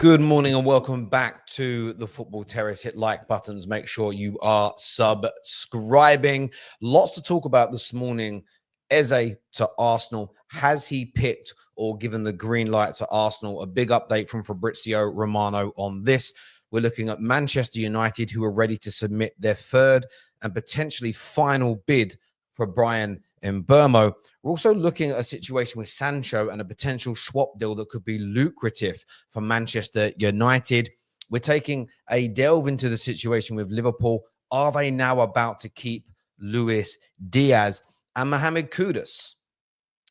Good morning and welcome back to the Football Terrace. Hit like buttons. Make sure you are subscribing. Lots to talk about this morning. Eze to Arsenal. Has he picked or given the green light to Arsenal? A big update from Fabrizio Romano on this. We're looking at Manchester United, who are ready to submit their third and potentially final bid for Brian Mbeumo. We're also looking at a situation with Sancho and a potential swap deal that could be lucrative for Manchester United. We're taking a delve into the situation with Liverpool. Are they now about to keep Luis Diaz? And Mohamed Kudus.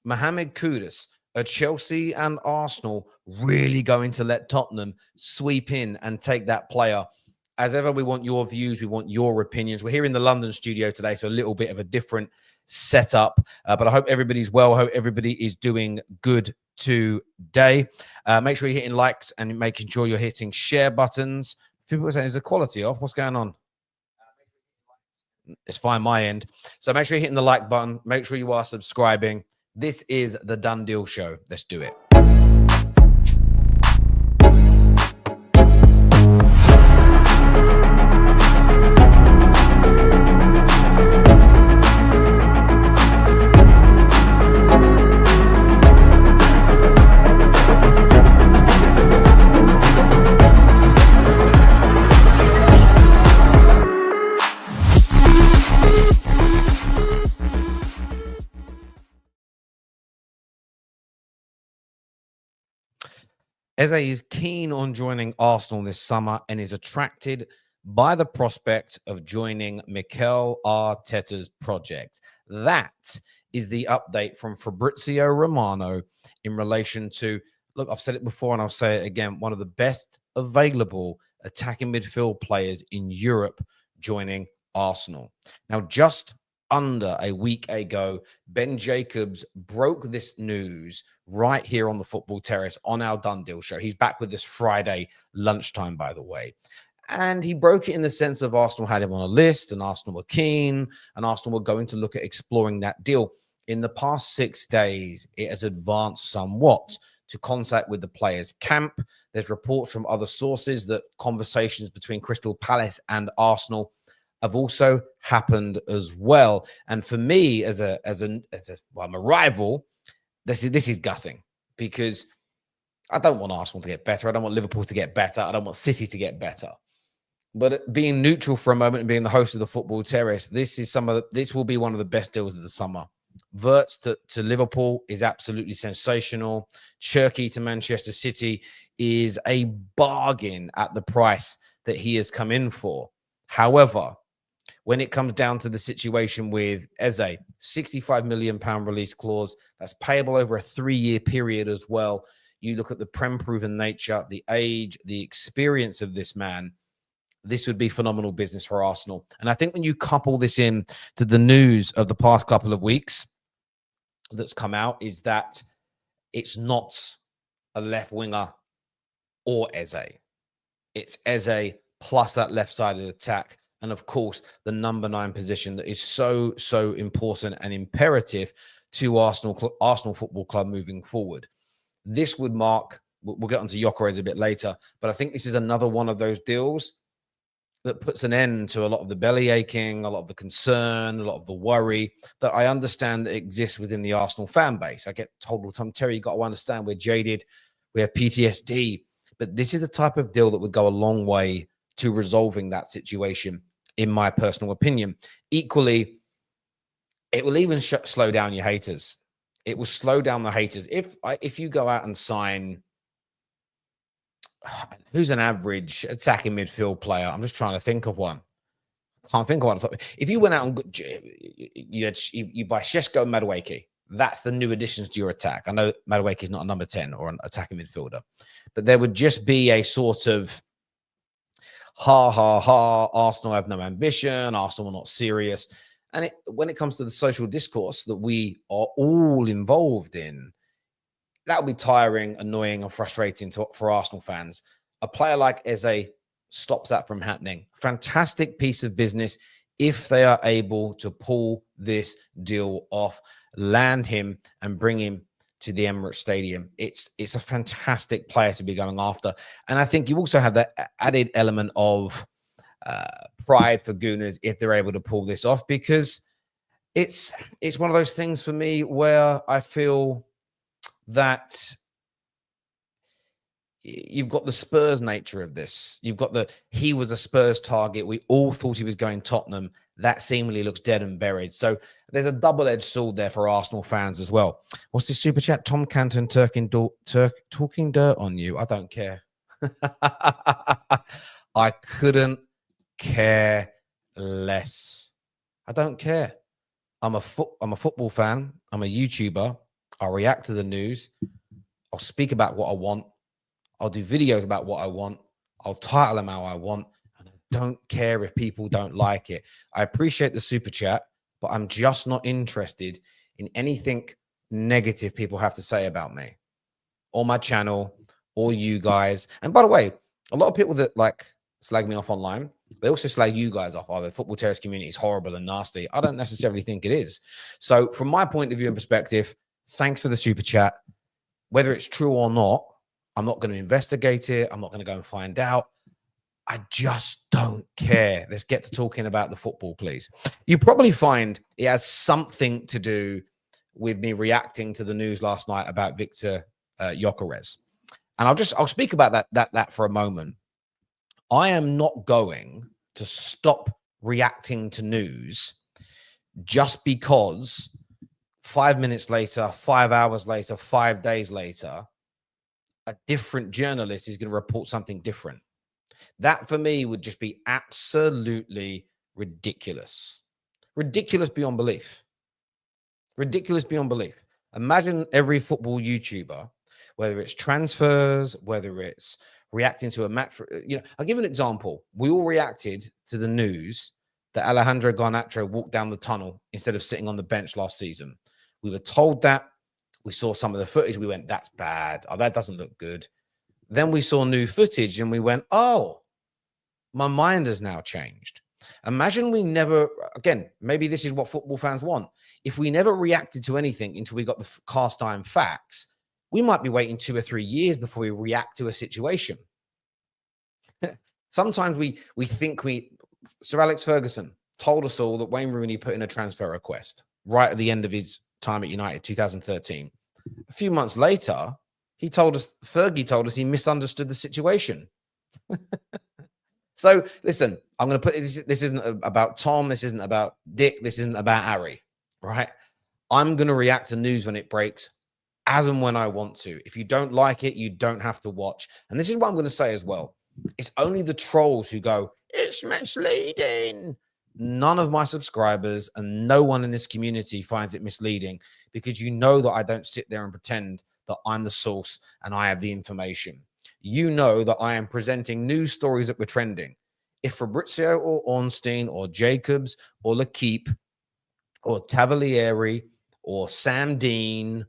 Are Chelsea and Arsenal really going to let Tottenham sweep in and take that player? As ever, we want your views. We want your opinions. We're here in the London studio today, so a little bit of a different setup. But I hope everybody's well. I hope everybody is doing good today. Make sure you're hitting likes and making sure you're hitting share buttons. People are saying, is the quality off? What's going on? It's fine, my end. So make sure you're hitting the like button. Make sure you are subscribing. This is the Done Deal Show. Let's do it. Eze is keen on joining Arsenal this summer and is attracted by the prospect of joining Mikel Arteta's project. That is the update from Fabrizio Romano in relation to, look, I've said it before and I'll say it again, one of the best available attacking midfield players in Europe joining Arsenal. Now, just under a week ago, Ben Jacobs broke this news right here on the Football Terrace on our Done Deal show. He's back with this Friday lunchtime, by the way. And he broke it in the sense of Arsenal had him on a list and Arsenal were keen and Arsenal were going to look at exploring that deal. In the past 6 days, it has advanced somewhat to contact with the players' camp. There's reports from other sources that conversations between Crystal Palace and Arsenal have also happened as well. And for me, well, I'm a rival, this is gutting because I don't want Arsenal to get better. I don't want Liverpool to get better. I don't want City to get better. But being neutral for a moment and being the host of the Football Terrace, this will be one of the best deals of the summer. Wirtz to Liverpool is absolutely sensational. Cherki to Manchester City is a bargain at the price that he has come in for. However, when it comes down to the situation with Eze, £65 million release clause, that's payable over a 3-year period as well. You look at the Prem-proven nature, the age, the experience of this man, this would be phenomenal business for Arsenal. And I think when you couple this in to the news of the past couple of weeks that's come out, is that it's not a left winger or Eze. It's Eze plus that left-sided attack. And of course, the number 9 position that is so important and imperative to Arsenal Football Club moving forward. This would mark, we'll get onto Gyökeres a bit later, but I think this is another one of those deals that puts an end to a lot of the belly aching, a lot of the concern, a lot of the worry that I understand that exists within the Arsenal fan base. I get told all the time, Terry, you got to understand we're jaded, we have PTSD, but this is the type of deal that would go a long way to resolving that situation, in my personal opinion. Equally, it will even slow down your haters. It will slow down the haters. If you go out and sign, who's an average attacking midfield player? I'm just trying to think of one. Can't think of one. If you went out and you buy Šeško and Madueke, that's the new additions to your attack. I know Madueke is not a number 10 or an attacking midfielder, but there would just be a sort of Arsenal have no ambition, Arsenal are not serious. And when it comes to the social discourse that we are all involved in, that would be tiring, annoying, and frustrating for Arsenal fans. A player like Eze stops that from happening. Fantastic piece of business if they are able to pull this deal off, land him, and bring him to the Emirates Stadium. It's a fantastic player to be going after. And I think you also have that added element of pride for Gunners if they're able to pull this off, because it's one of those things for me where I feel that you've got the Spurs nature of this. You've got he was a Spurs target. We all thought he was going Tottenham. That seemingly looks dead and buried. So there's a double-edged sword there for Arsenal fans as well. What's this super chat? Tom Canton talking dirt on you. I don't care. I couldn't care less. I don't care. I'm a football fan. I'm a YouTuber. I'll react to the news. I'll speak about what I want. I'll do videos about what I want. I'll title them how I want. And I don't care if people don't like it. I appreciate the super chat, but I'm just not interested in anything negative people have to say about me or my channel or you guys. And by the way, a lot of people that like slag me off online, they also slag you guys off. Oh, the Football Terrace community is horrible and nasty. I don't necessarily think it is. So from my point of view and perspective, thanks for the super chat. Whether it's true or not, I'm not going to investigate it. I'm not going to go and find out. I just don't care. Let's get to talking about the football, please. You probably find it has something to do with me reacting to the news last night about Victor Gyökeres. And I'll speak about that for a moment. I am not going to stop reacting to news just because 5 minutes later, 5 hours later, 5 days later, a different journalist is going to report something different. That for me would just be absolutely ridiculous. Ridiculous beyond belief. Ridiculous beyond belief. Imagine every football YouTuber, whether it's transfers, whether it's reacting to a match. I'll give an example. We all reacted to the news that Alejandro Garnacho walked down the tunnel instead of sitting on the bench last season. We were told that. We saw some of the footage. We went, that's bad. Oh, that doesn't look good. Then we saw new footage and we went, oh, my mind has now changed. Imagine we never, again, maybe this is what football fans want. If we never reacted to anything until we got the cast iron facts, we might be waiting 2 or 3 years before we react to a situation. Sometimes we think Sir Alex Ferguson told us all that Wayne Rooney put in a transfer request right at the end of his time at United, 2013. A few months later, Fergie told us he misunderstood the situation. So listen, I'm going to put this isn't about Tom. This isn't about Dick. This isn't about Harry, right? I'm going to react to news when it breaks as and when I want to. If you don't like it, you don't have to watch. And this is what I'm going to say as well. It's only the trolls who go, it's misleading. None of my subscribers and no one in this community finds it misleading, because you know that I don't sit there and pretend that I'm the source and I have the information. You know that I am presenting news stories that were trending. If Fabrizio or Ornstein or Jacobs or L'Equipe or Cavalieri or Sam Dean,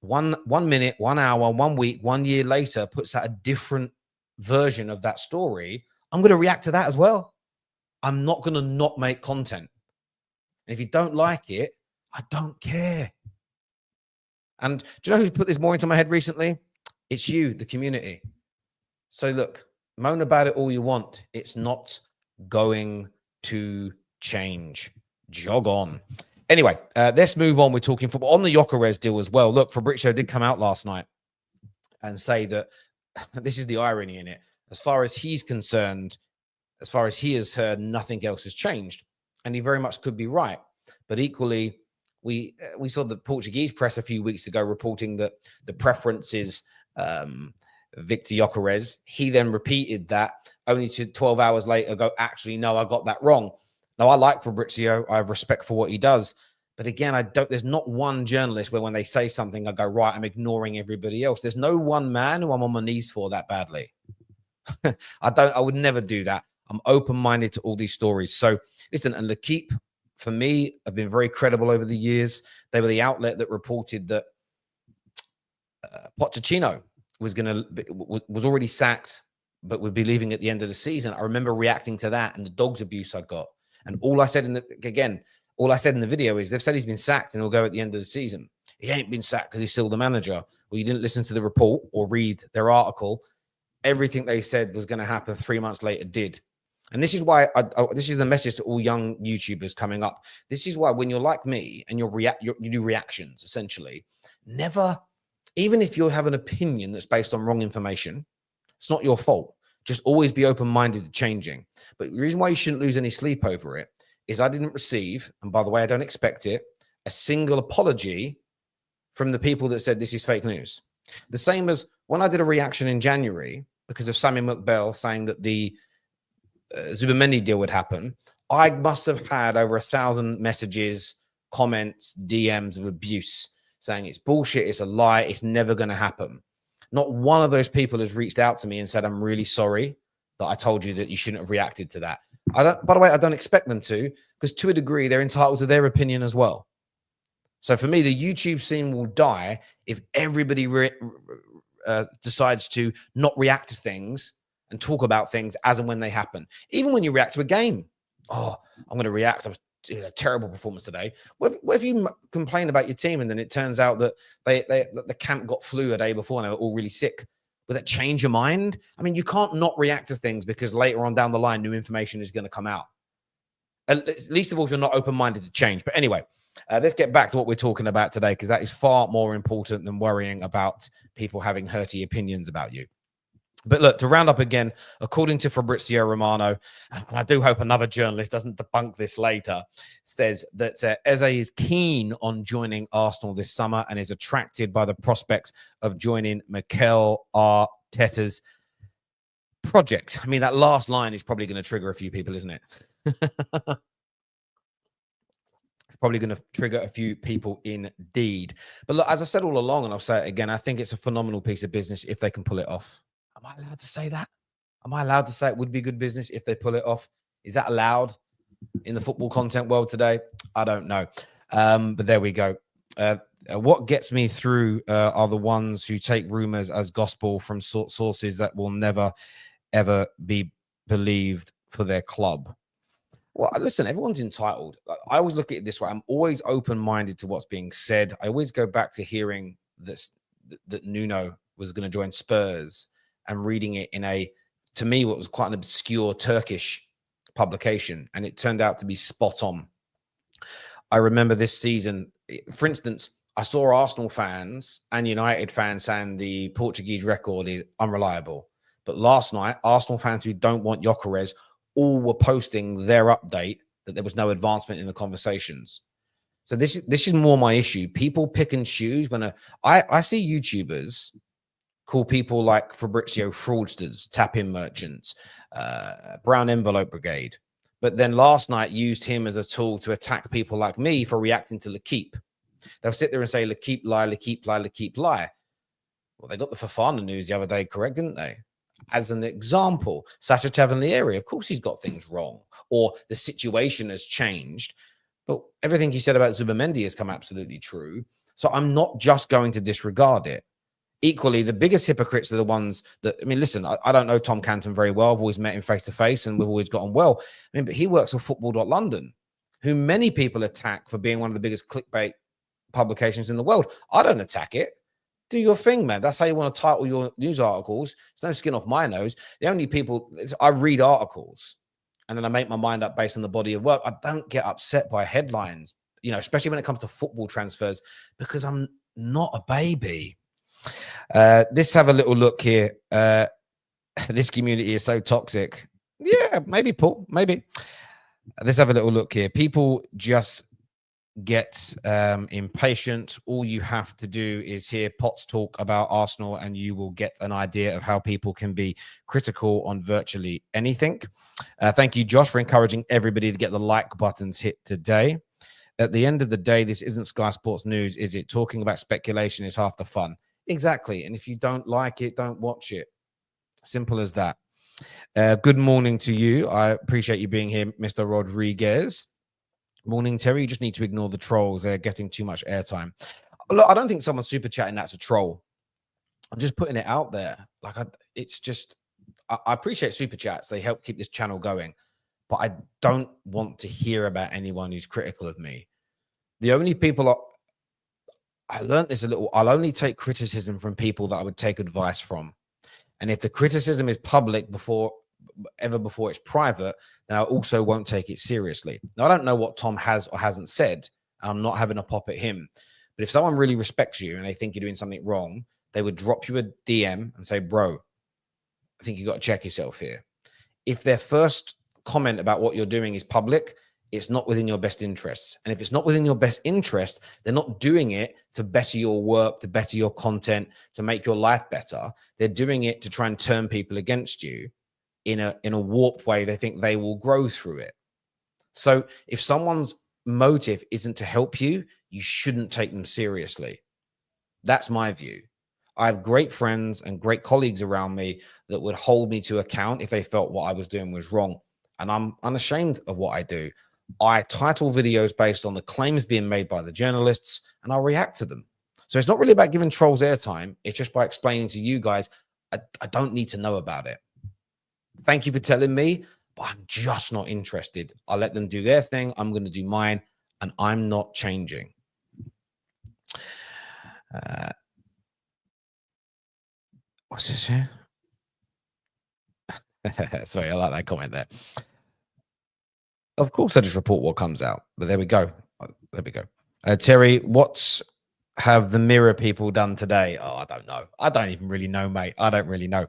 one minute, 1 hour, 1 week, 1 year later puts out a different version of that story, I'm going to react to that as well. I'm not going to not make content. And if you don't like it, I don't care. And do you know who's put this more into my head recently? It's you, the community. So look, moan about it all you want. It's not going to change. Jog on. Anyway, let's move on. We're talking football on the Gyökeres deal as well. Look, Fabrizio did come out last night and say that this is the irony in it. As far as he's concerned, as far as he has heard, nothing else has changed. And he very much could be right. But equally, we saw the Portuguese press a few weeks ago reporting that the preference is Victor Gyökeres. He then repeated that only to 12 hours later go, actually, no, I got that wrong. Now, I like Fabrizio. I have respect for what he does. But again, there's not one journalist where when they say something, I go, right, I'm ignoring everybody else. There's no one man who I'm on my knees for that badly. I would never do that. I'm open-minded to all these stories. So listen, and L'Equipe, for me, have been very credible over the years. They were the outlet that reported that Pochettino was already sacked, but would be leaving at the end of the season. I remember reacting to that and the dog's abuse I got. And all I said in the video is they've said he's been sacked and he'll go at the end of the season. he ain't been sacked because he's still the manager. Well, you didn't listen to the report or read their article. Everything they said was going to happen 3 months later did. And this is why this is the message to all young YouTubers coming up. This is why when you're like me and you do reactions, essentially, never, even if you have an opinion that's based on wrong information, it's not your fault. Just always be open-minded to changing. But the reason why you shouldn't lose any sleep over it is I didn't receive, and by the way, I don't expect it, a single apology from the people that said this is fake news. The same as when I did a reaction in January because of Sammy McBell saying that the Zubamendi deal would happen, I must have had over 1,000 messages, comments, DMs of abuse saying it's bullshit, it's a lie, it's never going to happen. Not one of those people has reached out to me and said, I'm really sorry that I told you that you shouldn't have reacted to that. By the way, I don't expect them to, because to a degree, they're entitled to their opinion as well. So for me, the YouTube scene will die if everybody decides to not react to things and talk about things as and when they happen. Even when you react to a game. Oh, I'm going to react. I was a terrible performance today. What if you complain about your team and then it turns out that the camp got flu a day before and they were all really sick? Would that change your mind? I mean, you can't not react to things because later on down the line, new information is going to come out. At least of all, if you're not open-minded to change. But anyway, let's get back to what we're talking about today, because that is far more important than worrying about people having hurty opinions about you. But look, to round up again, according to Fabrizio Romano, and I do hope another journalist doesn't debunk this later, says that Eze is keen on joining Arsenal this summer and is attracted by the prospects of joining Mikel Arteta's project. I mean, that last line is probably going to trigger a few people, isn't it? It's probably going to trigger a few people indeed. But look, as I said all along, and I'll say it again, I think it's a phenomenal piece of business if they can pull it off. Am I allowed to say that? Am I allowed to say it would be good business if they pull it off? Is that allowed in the football content world today? I don't know. But there we go. What gets me through are the ones who take rumors as gospel from sources that will never, ever be believed for their club. Well, listen, everyone's entitled. I always look at it this way. I'm always open-minded to what's being said. I always go back to hearing this, that Nuno was going to join Spurs, and reading it in to me, what was quite an obscure Turkish publication, and it turned out to be spot on. I remember this season, for instance, I saw Arsenal fans and United fans saying the Portuguese record is unreliable. But last night, Arsenal fans who don't want Gyökeres all were posting their update that there was no advancement in the conversations. So this is more my issue. People pick and choose. When I see YouTubers call people like Fabrizio fraudsters, tap-in merchants, brown envelope brigade. But then last night used him as a tool to attack people like me for reacting to L'Équipe. They'll sit there and say, L'Équipe lie, L'Équipe lie, L'Équipe lie. Well, they got the Fofana news the other day correct, didn't they? As an example, Sacha Tavernieri, of course he's got things wrong, or the situation has changed. But everything he said about Zubamendi has come absolutely true. So I'm not just going to disregard it. Equally, the biggest hypocrites are the ones that, I mean, listen, I don't know Tom Canton very well. I've always met him face to face and we've always gotten well. I mean, but he works for Football.London, who many people attack for being one of the biggest clickbait publications in the world. I don't attack it. Do your thing, man. That's how you want to title your news articles. It's no skin off my nose. The only people, I read articles and then I make my mind up based on the body of work. I don't get upset by headlines, you know, especially when it comes to football transfers, because I'm not a baby. Let's have a little look here. This community is so toxic. Yeah, maybe, Paul. Maybe. Let's have a little look here. People just get impatient. All you have to do is hear Potts talk about Arsenal and you will get an idea of how people can be critical on virtually anything. Thank you, Josh, for encouraging everybody to get the like buttons hit today. At the end of the day, this isn't Sky Sports News, is it? Talking about speculation is half the fun. Exactly. And if you don't like it, don't watch it. Simple as that. Good morning to you. I appreciate you being here, Mr. Rodriguez. Morning, Terry. You just need to ignore the trolls. They're getting too much airtime. Look, I don't think someone's super chatting that's a troll. I'm just putting it out there. Like, it's just, I appreciate super chats. They help keep this channel going. But I don't want to hear about anyone who's critical of me. The only people I learned this a little. I'll only take criticism from people that I would take advice from. And if the criticism is public before it's private, then I also won't take it seriously. Now, I don't know what Tom has or hasn't said. I'm not having a pop at him. But if someone really respects you and they think you're doing something wrong, they would drop you a DM and say, bro, I think you got to check yourself here. If their first comment about what you're doing is public, it's not within your best interests. And if it's not within your best interest, they're not doing it to better your work, to better your content, to make your life better. They're doing it to try and turn people against you in a warped way. They think they will grow through it. So if someone's motive isn't to help you, you shouldn't take them seriously. That's my view. I have great friends and great colleagues around me that would hold me to account if they felt what I was doing was wrong. And I'm unashamed of what I do. I title videos based on the claims being made by the journalists, and I'll react to them. So it's not really about giving trolls airtime. It's just by explaining to you guys, I don't need to know about it. Thank you for telling me, but I'm just not interested. I'll let them do their thing. I'm going to do mine, and I'm not changing. What's this here? Sorry, I like that comment there. Of course, I just report what comes out, but there we go. There we go. Terry, what's have the Mirror people done today? Oh, I don't know. I don't even really know, mate. I don't really know.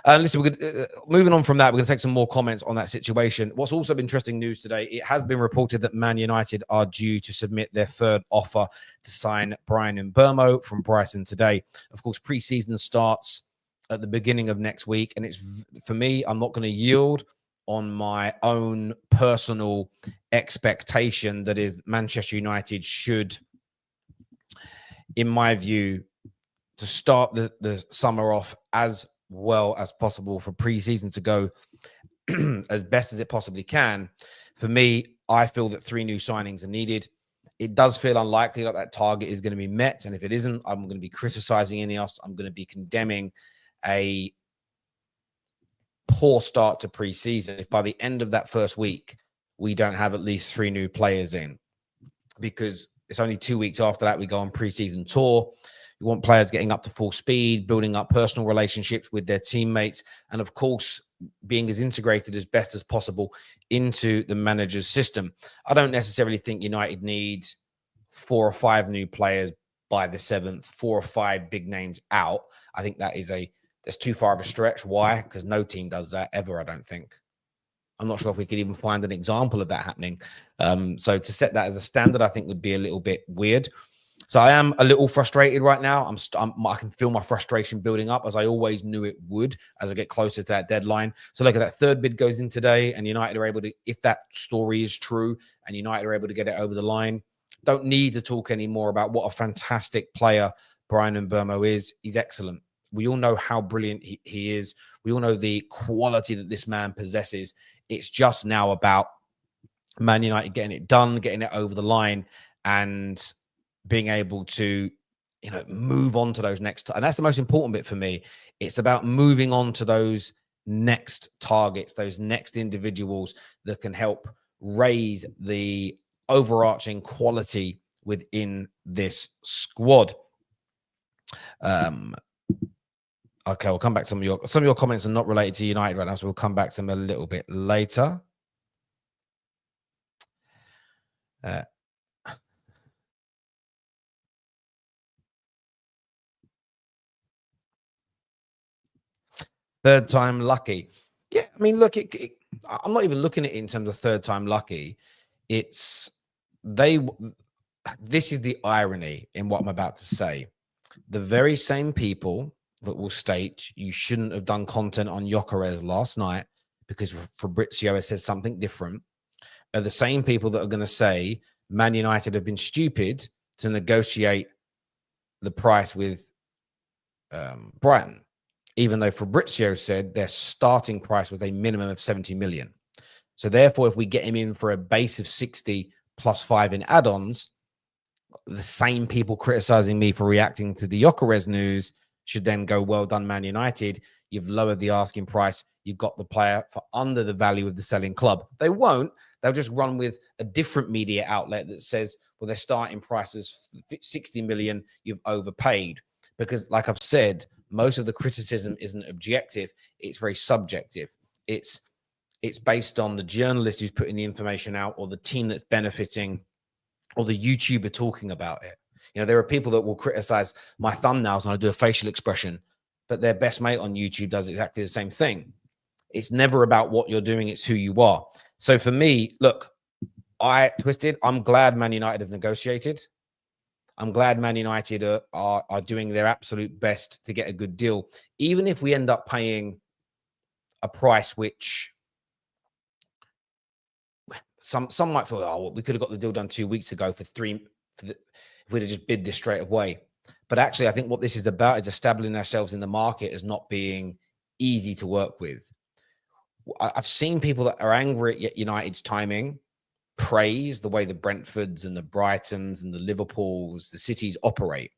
Listen, we're gonna, moving on from that, we're going to take some more comments on that situation. What's also interesting news today, it has been reported that Man United are due to submit their third offer to sign Bryan Mbeumo from Brighton today. Of course, pre-season starts at the beginning of next week, and it's, for me, I'm not going to yield on my own personal expectation that is Manchester United should, in my view, to start the summer off as well as possible for pre-season to go as best as it possibly can. For me, I feel that 3 new signings are needed. It does feel unlikely that that target is going to be met. And if it isn't, I'm going to be criticizing Ineos. I'm going to be condemning a poor start to pre-season if by the end of that first week we don't have at least 3 new players in, because it's only 2 weeks after that we go on pre-season tour. You want players getting up to full speed, building up personal relationships with their teammates, and of course being as integrated as best as possible into the manager's system. I don't necessarily think United need 4 or 5 new players by the 7th, 4 or 5 big names out. I think that is that's too far of a stretch. Why? Because no team does that ever, I don't think. I'm not sure if we could even find an example of that happening. So to set that as a standard, I think would be a little bit weird. So I am a little frustrated right now. I can feel my frustration building up, as I always knew it would as I get closer to that deadline. So look, at that third bid goes in today, and United are able to, if that story is true, and United are able to get it over the line, don't need to talk anymore about what a fantastic player Bryan Mbeumo is. He's excellent. We all know how brilliant he is. We all know the quality that this man possesses. It's just now about Man United getting it done, getting it over the line, and being able to, move on to those next. And that's the most important bit for me. It's about moving on to those next targets, those next individuals that can help raise the overarching quality within this squad. Okay, we'll come back to some of your comments are not related to United right now, so we'll come back to them a little bit later. Third time lucky. Yeah, I mean, look, I'm not even looking at it in terms of third time lucky. This is the irony in what I'm about to say. The very same people that will state you shouldn't have done content on Gyökeres last night because Fabrizio has said something different are the same people that are going to say Man United have been stupid to negotiate the price with Brighton, even though Fabrizio said their starting price was a minimum of 70 million. So therefore, if we get him in for a base of 60 plus 5 in add-ons, the same people criticizing me for reacting to the Gyökeres news should then go, well done, Man United. You've lowered the asking price. You've got the player for under the value of the selling club. They won't. They'll just run with a different media outlet that says, well, their starting price is 60 million, you've overpaid. Because like I've said, most of the criticism isn't objective. It's very subjective. It's based on the journalist who's putting the information out, or the team that's benefiting, or the YouTuber talking about it. You know, there are people that will criticize my thumbnails when I do a facial expression, but their best mate on YouTube does exactly the same thing. It's never about what you're doing, it's who you are. So for me, look, I'm glad Man United have negotiated. I'm glad Man United are doing their absolute best to get a good deal. Even if we end up paying a price which some might feel, oh, well, we could have got the deal done 2 weeks ago if we'd have just bid this straight away. But actually, I think what this is about is establishing ourselves in the market as not being easy to work with. I've seen people that are angry at United's timing praise the way the Brentfords and the Brightons and the Liverpools, the cities operate.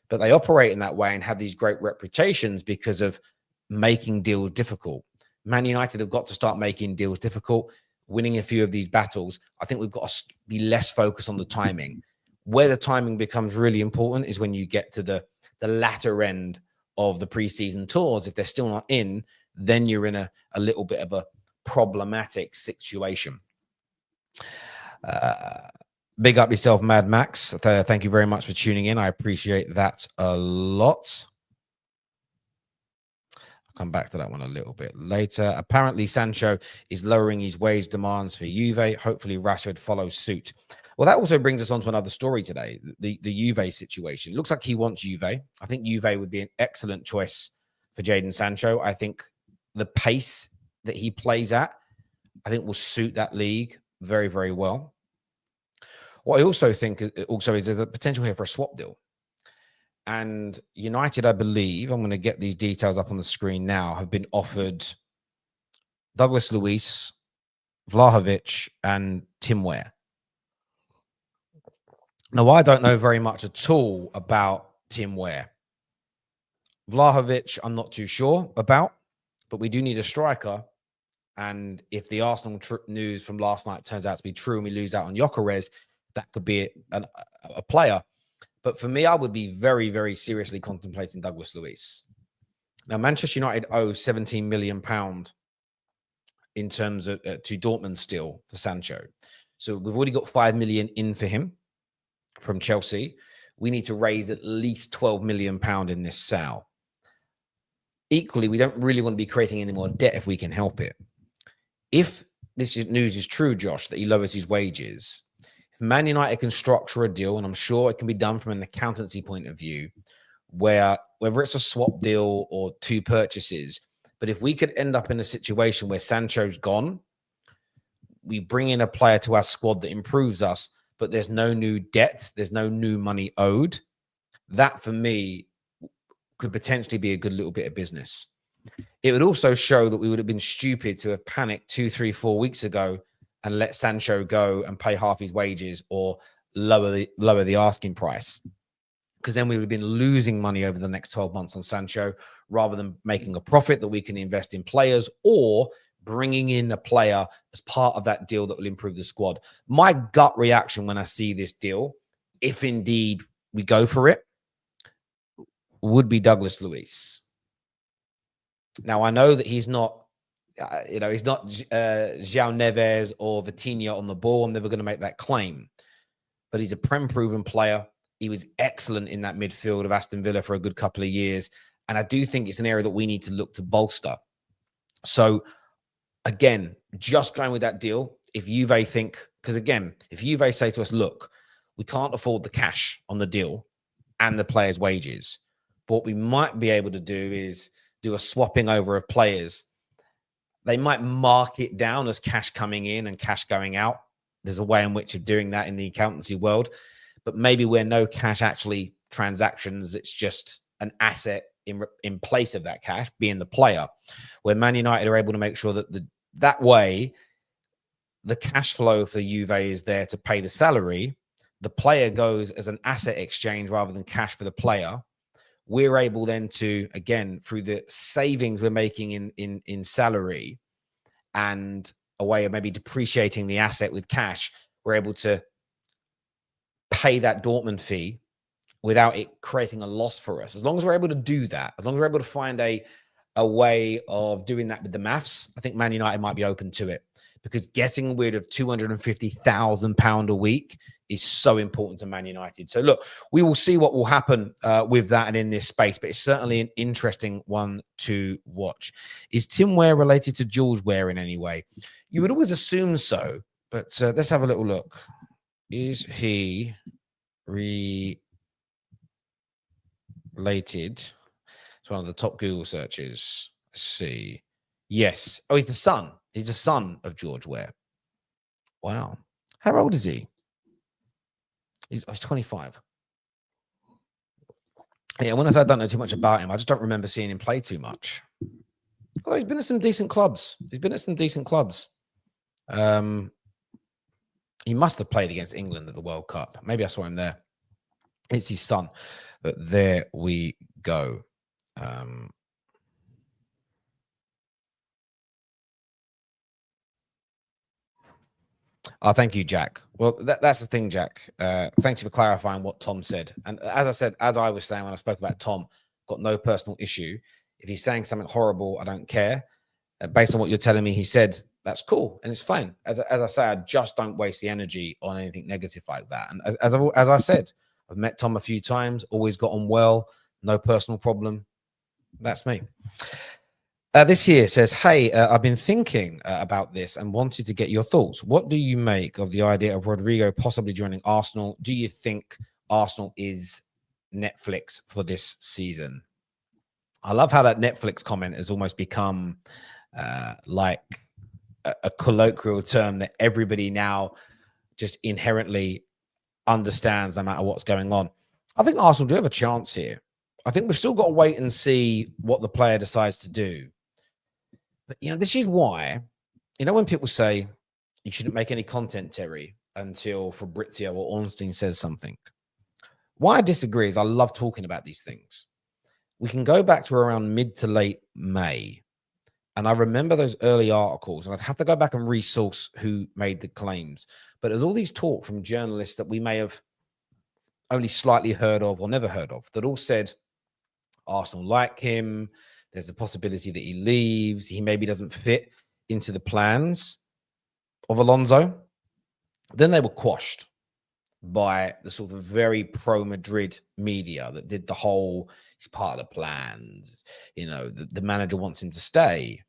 But they operate in that way and have these great reputations because of making deals difficult. Man United have got to start making deals difficult, winning a few of these battles. I think we've got to be less focused on the timing. Where the timing becomes really important is when you get to the latter end of the preseason tours. If they're still not in, then you're in a little bit of a problematic situation. Big up yourself, Mad Max. Thank you very much for tuning in. I appreciate that a lot. I'll come back to that one a little bit later. Apparently, Sancho is lowering his wage demands for Juve. Hopefully, Rashford follows suit. Well, that also brings us on to another story today, the Juve situation. It looks like he wants Juve. I think Juve would be an excellent choice for Jadon Sancho. I think the pace that he plays at, I think will suit that league very, very well. What I also think is there's a potential here for a swap deal. And United, I believe, I'm going to get these details up on the screen now, have been offered Douglas Luiz, Vlahovic, and Tim Weah. Now, I don't know very much at all about Tim Weah. Vlahovic, I'm not too sure about, but we do need a striker. And if the Arsenal news from last night turns out to be true and we lose out on Gyökeres, that could be a player. But for me, I would be very, very seriously contemplating Douglas Luiz. Now, Manchester United owe £17 million in terms of to Dortmund still for Sancho. So we've already got 5 million in for him from Chelsea. We need to raise at least £12 million in this sale. Equally, we don't really want to be creating any more debt if we can help it. If this news is true, Josh, that he lowers his wages, if Man United can structure a deal, and I'm sure it can be done from an accountancy point of view, where whether it's a swap deal or two purchases, but if we could end up in a situation where Sancho's gone, we bring in a player to our squad that improves us, but there's no new debt, there's no new money owed, that for me could potentially be a good little bit of business. It would also show that we would have been stupid to have panicked 2, 3, 4 weeks ago and let Sancho go and pay half his wages or lower the asking price, because then we would have been losing money over the next 12 months on Sancho rather than making a profit that we can invest in players or bringing in a player as part of that deal that will improve the squad. My gut reaction when I see this deal, if indeed we go for it, would be Douglas Luiz. Now, I know that he's not, he's not João Neves or Vitinha on the ball. I'm never going to make that claim. But he's a Prem-proven player. He was excellent in that midfield of Aston Villa for a good couple of years. And I do think it's an area that we need to look to bolster. So, again, just going with that deal, if Juve think, because again, if Juve say to us, look, we can't afford the cash on the deal and the players' wages, but what we might be able to do is do a swapping over of players. They might mark it down as cash coming in and cash going out. There's a way in which of doing that in the accountancy world, but maybe where no cash actually transactions, it's just an asset in place of that cash being the player, where Man United are able to make sure that that way the cash flow for Juve is there to pay the salary. The player goes as an asset exchange rather than cash for the player. We're able then to, again, through the savings we're making in salary and a way of maybe depreciating the asset with cash, we're able to pay that Dortmund fee without it creating a loss for us. As long as we're able to do that, as long as we're able to find a way of doing that with the maths, I think Man United might be open to it, because getting rid of £250,000 a week is so important to Man United. So look, we will see what will happen with that and in this space, but it's certainly an interesting one to watch. Is Tim Ware related to Jules Ware in any way? You would always assume so, but let's have a little look. Is he related? It's one of the top Google searches. Let's see. Yes. Oh, he's the son. He's the son of George Ware. Wow. How old is he? He's 25. Yeah, when I say I don't know too much about him, I just don't remember seeing him play too much. Oh, he's been at some decent clubs. He must have played against England at the World Cup. Maybe I saw him there. It's his son. But there we go. Thank you, Jack. Well, that's the thing, Jack. Thanks for clarifying what Tom said. And as I said, as I was saying when I spoke about Tom, got no personal issue. If he's saying something horrible, I don't care. Based on what you're telling me, he said, that's cool and it's fine. As I say, I just don't waste the energy on anything negative like that. And as I said, I've met Tom a few times, always got on well, no personal problem. That's me. This here says, hey, I've been thinking about this and wanted to get your thoughts. What do you make of the idea of Rodrygo possibly joining Arsenal? Do you think Arsenal is Netflix for this season? I love how that Netflix comment has almost become like a colloquial term that everybody now just inherently understands no matter what's going on. I think Arsenal do have a chance here. I think we've still got to wait and see what the player decides to do. But, this is why, when people say you shouldn't make any content, Terry, until Fabrizio or Ornstein says something. Why I disagree is I love talking about these things. We can go back to around mid to late May. And I remember those early articles, and I'd have to go back and resource who made the claims. But there's all these talk from journalists that we may have only slightly heard of or never heard of that all said Arsenal like him. There's a possibility that he leaves. He maybe doesn't fit into the plans of Alonso. Then they were quashed by the sort of very pro-Madrid media that did the whole, he's part of the plans, the manager wants him to stay.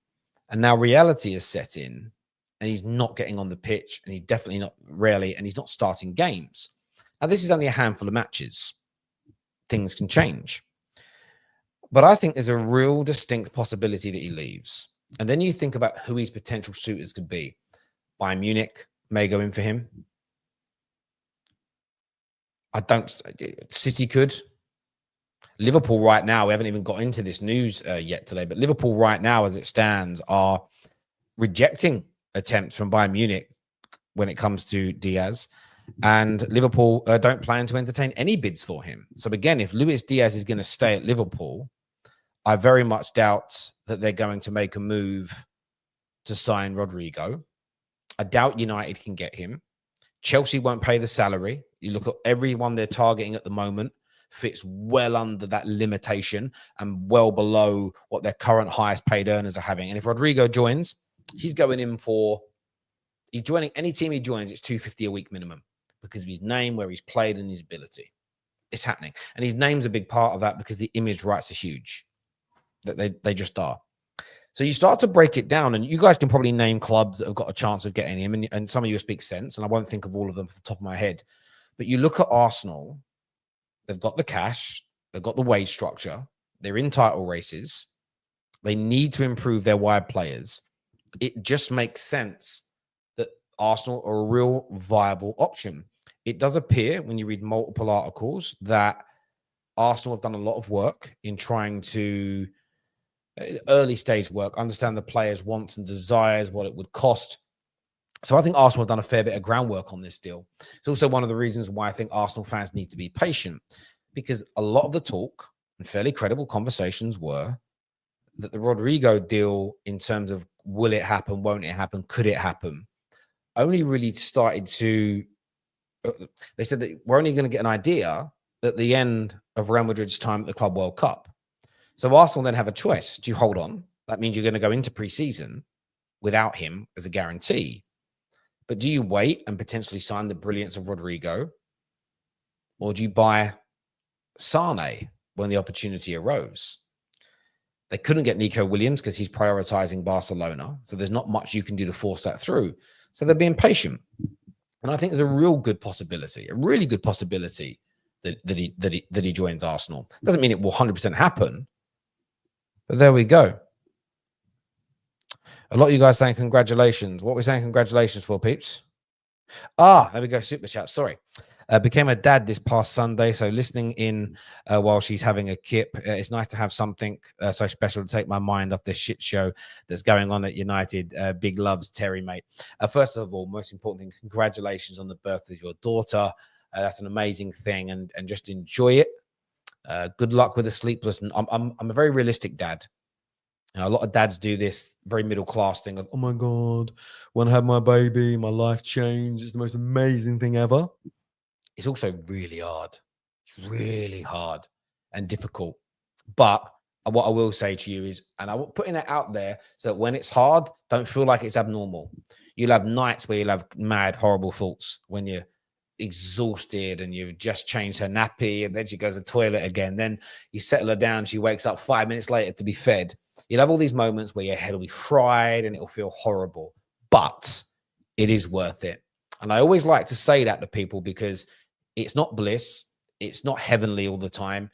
And now reality is set in and he's not getting on the pitch and he's definitely not rarely, and he's not starting games. Now, this is only a handful of matches. Things can change. But I think there's a real distinct possibility that he leaves. And then you think about who his potential suitors could be. Bayern Munich may go in for him. City could. Liverpool right now, we haven't even got into this news yet today, but Liverpool right now, as it stands, are rejecting attempts from Bayern Munich when it comes to Diaz. And Liverpool don't plan to entertain any bids for him. So again, if Luis Diaz is going to stay at Liverpool, I very much doubt that they're going to make a move to sign Rodrygo. I doubt United can get him. Chelsea won't pay the salary. You look at everyone they're targeting at the moment, fits well under that limitation and well below what their current highest paid earners are having. And if Rodrygo joins, he's joining any team he joins, it's $250 a week minimum because of his name, where he's played, and his ability. It's happening. And his name's a big part of that because the image rights are huge. That they just are. So you start to break it down, and you guys can probably name clubs that have got a chance of getting him, and some of you speak sense, and I won't think of all of them off the top of my head. But you look at Arsenal, they've got the cash, they've got the wage structure, they're in title races, they need to improve their wide players. It just makes sense that Arsenal are a real viable option. It does appear, when you read multiple articles, that Arsenal have done a lot of work in trying to early stage work, understand the players' wants and desires, what it would cost. So I think Arsenal have done a fair bit of groundwork on this deal. It's also one of the reasons why I think Arsenal fans need to be patient, because a lot of the talk and fairly credible conversations were that the Rodrygo deal, in terms of will it happen? Won't it happen? Could it happen? Only really started to, they said that we're only going to get an idea at the end of Real Madrid's time at the Club World Cup. So Arsenal then have a choice. Do you hold on? That means you're going to go into pre-season without him as a guarantee. But do you wait and potentially sign the brilliance of Rodrygo? Or do you buy Sane when the opportunity arose? They couldn't get Nico Williams because he's prioritizing Barcelona. So there's not much you can do to force that through. So they're being patient. And I think there's a real good possibility, a really good possibility that he joins Arsenal. Doesn't mean it will 100% happen. But there we go. A lot of you guys saying congratulations. What are we saying congratulations for, peeps? There we go. Super chat. Sorry. Became a dad this past Sunday, so listening in while she's having a kip. It's nice to have something so special to take my mind off this shit show that's going on at United. Big loves, Terry, mate. First of all, most important thing, congratulations on the birth of your daughter. That's an amazing thing, and just enjoy it. Good luck with the sleepless. I'm a very realistic dad. You know, a lot of dads do this very middle class thing of, oh my God, when I had my baby, my life changed. It's the most amazing thing ever. It's also really hard. It's really hard and difficult. But what I will say to you is, and I'm putting it out there so that when it's hard, don't feel like it's abnormal. You'll have nights where you'll have mad, horrible thoughts when you're exhausted and you've just changed her nappy and then she goes to the toilet again. Then you settle her down. She wakes up 5 minutes later to be fed. You'll have all these moments where your head will be fried and it'll feel horrible, but it is worth it. And I always like to say that to people because it's not bliss. It's not heavenly all the time,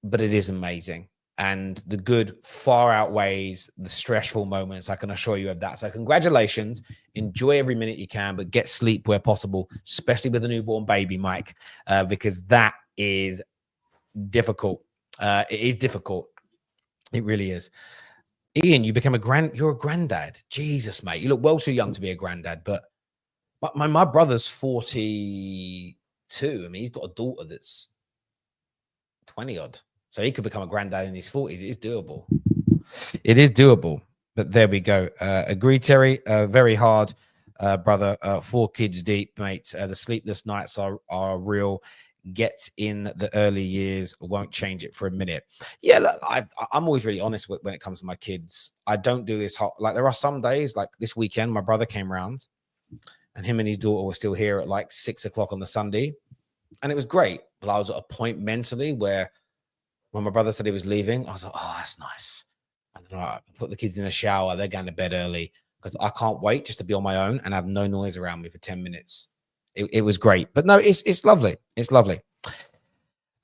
but it is amazing. And the good far outweighs the stressful moments. I can assure you of that. So congratulations. Enjoy every minute you can, but get sleep where possible, especially with a newborn baby, Mike, because that is difficult. It is difficult. It really is. Ian, you're a granddad. Jesus, mate. You look well too young to be a granddad, but my brother's 42. I mean, he's got a daughter that's 20 odd. So he could become a granddad in his 40s. It is doable. It is doable. But there we go. Agree, Terry. Very hard, brother. 4 kids deep, mate. The sleepless nights are real. Get in the early years, won't change it for a minute. Yeah, look, I'm always really honest when it comes to my kids. I don't do this hot. Like there are some days, like this weekend, my brother came around and him and his daughter were still here at like 6 o'clock on the Sunday. And it was great. But I was at a point mentally where when my brother said he was leaving, I was like, oh, that's nice. And then I put the kids in the shower. They're going to bed early because I can't wait just to be on my own and have no noise around me for 10 minutes. It was great. But no, it's lovely. It's lovely.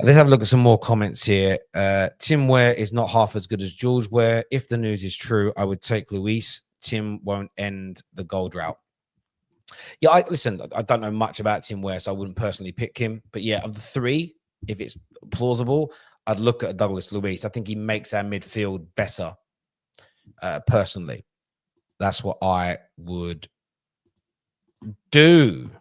Let's have a look at some more comments here. Tim Ware is not half as good as George Ware. If the news is true, I would take Luis. Tim won't end the goal drought. Yeah, listen, I don't know much about Tim Ware, so I wouldn't personally pick him. But yeah, of the 3, if it's plausible, I'd look at Douglas Luiz. I think he makes our midfield better, personally. That's what I would do.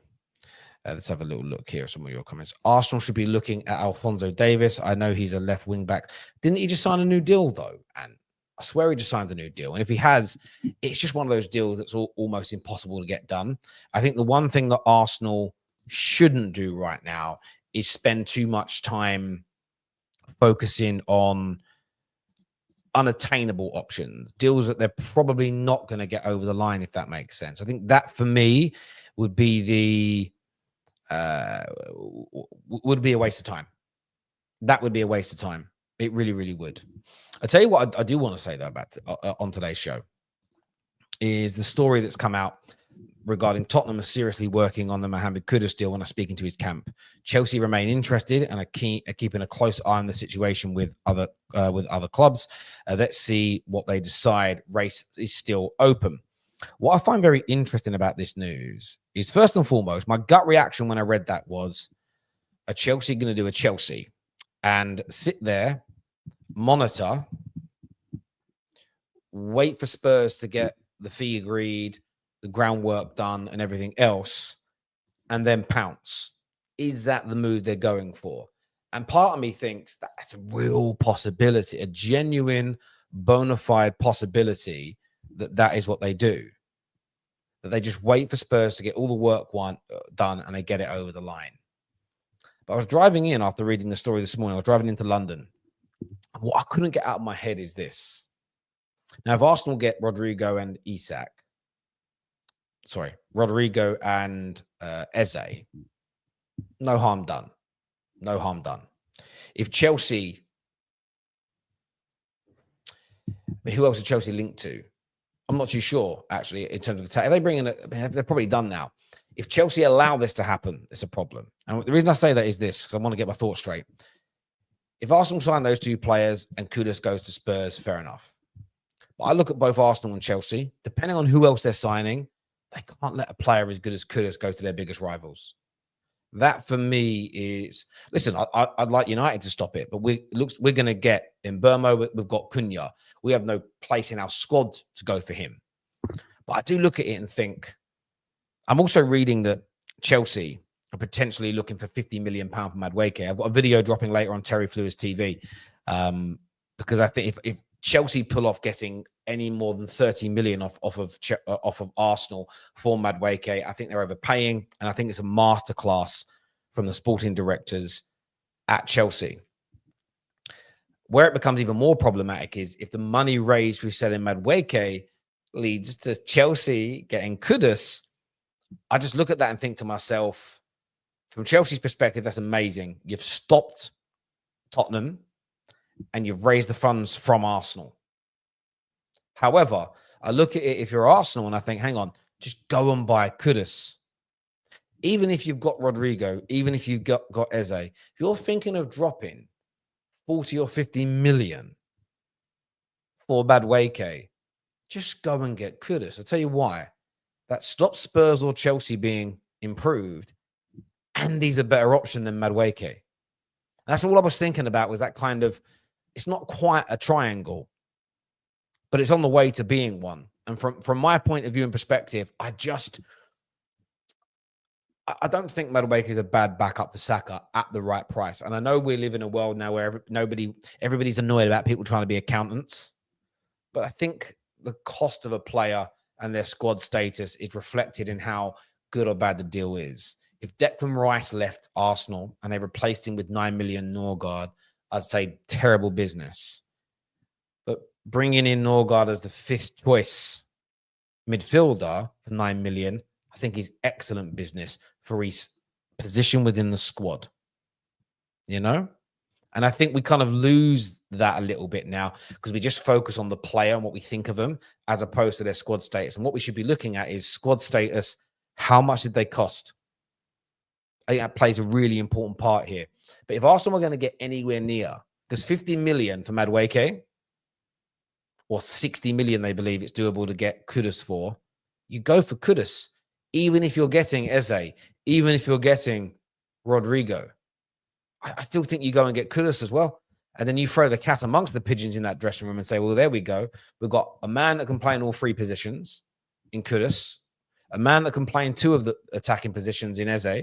Let's have a little look here at some of your comments. Arsenal should be looking at Alphonso Davies. I know he's a left wing back. Didn't he just sign a new deal, though? And I swear he just signed a new deal. And if he has, it's just one of those deals that's almost impossible to get done. I think the one thing that Arsenal shouldn't do right now is spend too much time focusing on unattainable options, deals that they're probably not going to get over the line, if that makes sense. I think that for me would be would be a waste of time. That would be a waste of time. It really, really would. I tell you what, I do want to say though about on today's show is the story that's come out regarding Tottenham are seriously working on the Mohamed Kudus deal when I speak into his camp. Chelsea remain interested and are keeping a close eye on the situation with other clubs. Let's see what they decide. Race is still open. What I find very interesting about this news is, first and foremost, my gut reaction when I read that was, are Chelsea going to do a Chelsea and sit there, monitor, wait for Spurs to get the fee agreed, the groundwork done and everything else, and then pounce? Is that the move they're going for? And part of me thinks that's a real possibility, a genuine, bona fide possibility that is what they do. That they just wait for Spurs to get all the work done and they get it over the line. But I was driving in after reading the story this morning. I was driving into London. And what I couldn't get out of my head is this. Now, if Arsenal get Rodrygo and Eze, no harm done. No harm done. If Chelsea, who else is Chelsea linked to? I'm not too sure, actually, in terms of attack. If they bring in, they're probably done now. If Chelsea allow this to happen, it's a problem. And the reason I say that is this, because I want to get my thoughts straight. If Arsenal sign those two players and Kudus goes to Spurs, fair enough. But I look at both Arsenal and Chelsea. Depending on who else they're signing, they can't let a player as good as Kudus go to their biggest rivals. That for me is, listen, I'd like United to stop it, but we're going to get Mbeumo. We've got Cunha. We have no place in our squad to go for him. But I do look at it and think, I'm also reading that Chelsea are potentially looking for £50 million for Madueke. I've got a video dropping later on Terry Fluer's TV because I think if Chelsea pull off getting any more than 30 million off of Arsenal for Madueke, I think they're overpaying, and I think it's a masterclass from the sporting directors at Chelsea. Where it becomes even more problematic is if the money raised through selling Madueke leads to Chelsea getting Kudus. I just look at that and think to myself, from Chelsea's perspective, that's amazing. You've stopped Tottenham and you've raised the funds from Arsenal. However, I look at it, if you're Arsenal, and I think, hang on, just go and buy Kudus. Even if you've got Rodrygo, even if you've got Eze, if you're thinking of dropping 40 or 50 million for Madueke, just go and get Kudus. I'll tell you why. That stops Spurs or Chelsea being improved, and he's a better option than Madueke. That's all I was thinking about, was that kind of, it's not quite a triangle, but it's on the way to being one. And from my point of view and perspective, I don't think Madueke is a bad backup for Saka at the right price. And I know we live in a world now where everybody's annoyed about people trying to be accountants, but I think the cost of a player and their squad status is reflected in how good or bad the deal is. If Declan Rice left Arsenal and they replaced him with 9 million Norgard, I'd say terrible business. But bringing in Norgard as the fifth choice midfielder for 9 million, I think is excellent business for his position within the squad. You know? And I think we kind of lose that a little bit now because we just focus on the player and what we think of them as opposed to their squad status. And what we should be looking at is squad status. How much did they cost? I think that plays a really important part here. But if Arsenal are going to get anywhere near, there's 50 million for Madueke or 60 million they believe it's doable to get Kudus for, you go for Kudus, even if you're getting Eze, even if you're getting Rodrygo. I still think you go and get Kudus as well. And then you throw the cat amongst the pigeons in that dressing room and say, well, there we go. We've got a man that can play in all three positions in Kudus, a man that can play in two of the attacking positions in Eze.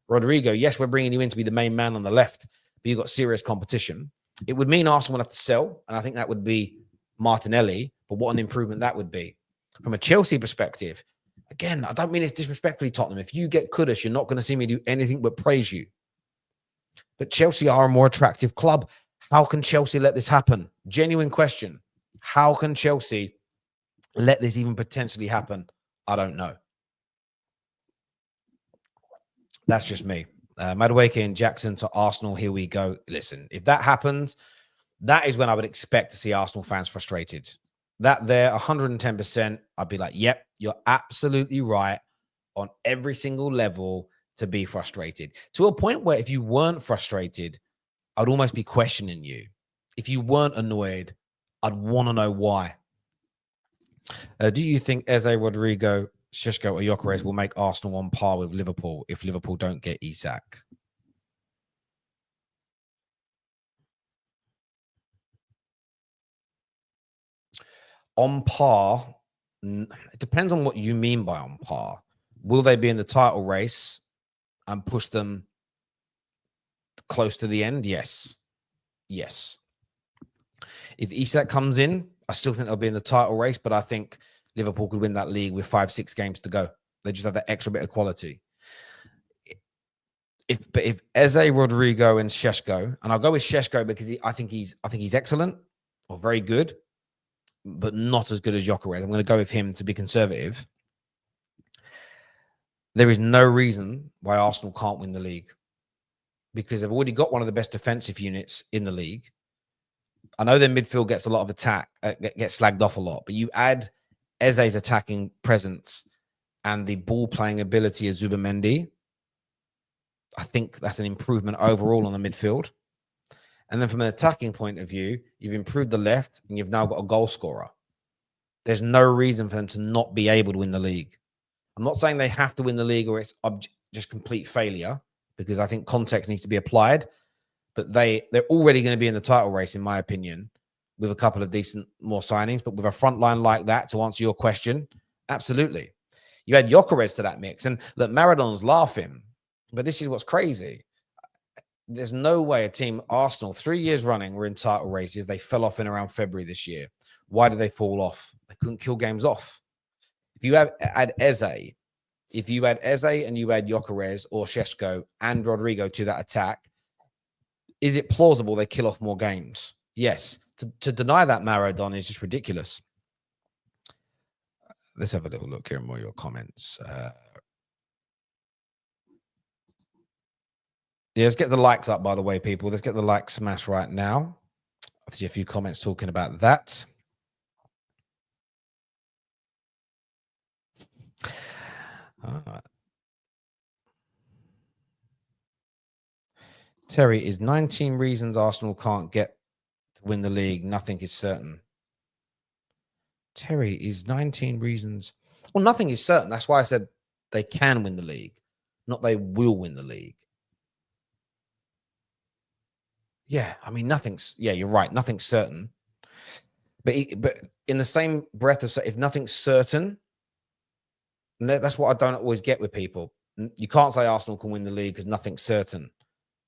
Rodrygo, yes, we're bringing you in to be the main man on the left, but you've got serious competition. It would mean Arsenal would have to sell, and I think that would be Martinelli, but what an improvement that would be. From a Chelsea perspective, again, I don't mean it's disrespectfully, Tottenham. If you get Kudus, you're not going to see me do anything but praise you. But Chelsea are a more attractive club. How can Chelsea let this happen? Genuine question. How can Chelsea let this even potentially happen? I don't know. That's just me. Madueke and Jackson to Arsenal. Here we go. Listen, if that happens, that is when I would expect to see Arsenal fans frustrated. That there, 110%, I'd be like, yep, you're absolutely right on every single level to be frustrated. To a point where if you weren't frustrated, I'd almost be questioning you. If you weren't annoyed, I'd want to know why. Do you think Eze, Rodrygo, Šeško, or Gyökeres will make Arsenal on par with Liverpool if Liverpool don't get Isak? On par, it depends on what you mean by on par. Will they be in the title race and push them close to the end? Yes. Yes. If Isak comes in, I still think they'll be in the title race, but I think Liverpool could win that league with 5-6 games to go. They just have that extra bit of quality. If Eze, Rodrygo, and Šeško, and I'll go with Šeško because I think he's excellent or very good, but not as good as Gyökeres. I'm going to go with him to be conservative. There is no reason why Arsenal can't win the league because they've already got one of the best defensive units in the league. I know their midfield gets a lot of attack, gets slagged off a lot, but you add Eze's attacking presence and the ball playing ability of Zubimendi, I think that's an improvement overall on the midfield. And then from an attacking point of view, you've improved the left and you've now got a goal scorer. There's no reason for them to not be able to win the league. I'm not saying they have to win the league or it's just complete failure because I think context needs to be applied. But they're already going to be in the title race, in my opinion, with a couple of decent more signings. But with a front line like that, to answer your question, absolutely. You add Gyökeres to that mix. And look, Maradon's laughing. But this is what's crazy. There's no way a team, Arsenal, 3 years running, were in title races. They fell off in around February this year. Why did they fall off? They couldn't kill games off. If you add Eze, and you add Gyökeres or Šeško and Rodrygo to that attack, is it plausible they kill off more games? Yes. To deny that, Maradon, is just ridiculous. Let's have a little look here at more of your comments. Yeah, let's get the likes up, by the way, people. Let's get the like smash right now. I see a few comments talking about that. Terry, is 19 reasons Arsenal can't get to win the league. Nothing is certain. Terry, is 19 reasons. Well, nothing is certain. That's why I said they can win the league, not they will win the league. Yeah, I mean, nothing's, yeah, you're right. Nothing's certain. But in the same breath of, if nothing's certain, and that's what I don't always get with people. You can't say Arsenal can win the league because nothing's certain.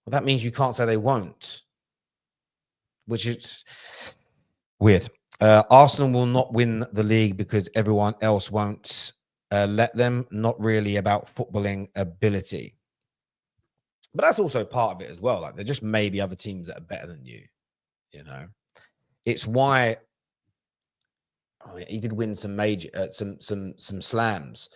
Well, that means you can't say they won't, which is weird. Arsenal will not win the league because everyone else won't let them. Not really about footballing ability. But that's also part of it as well. Like, there just may be other teams that are better than you, you know. It's why he did win some major, some slams.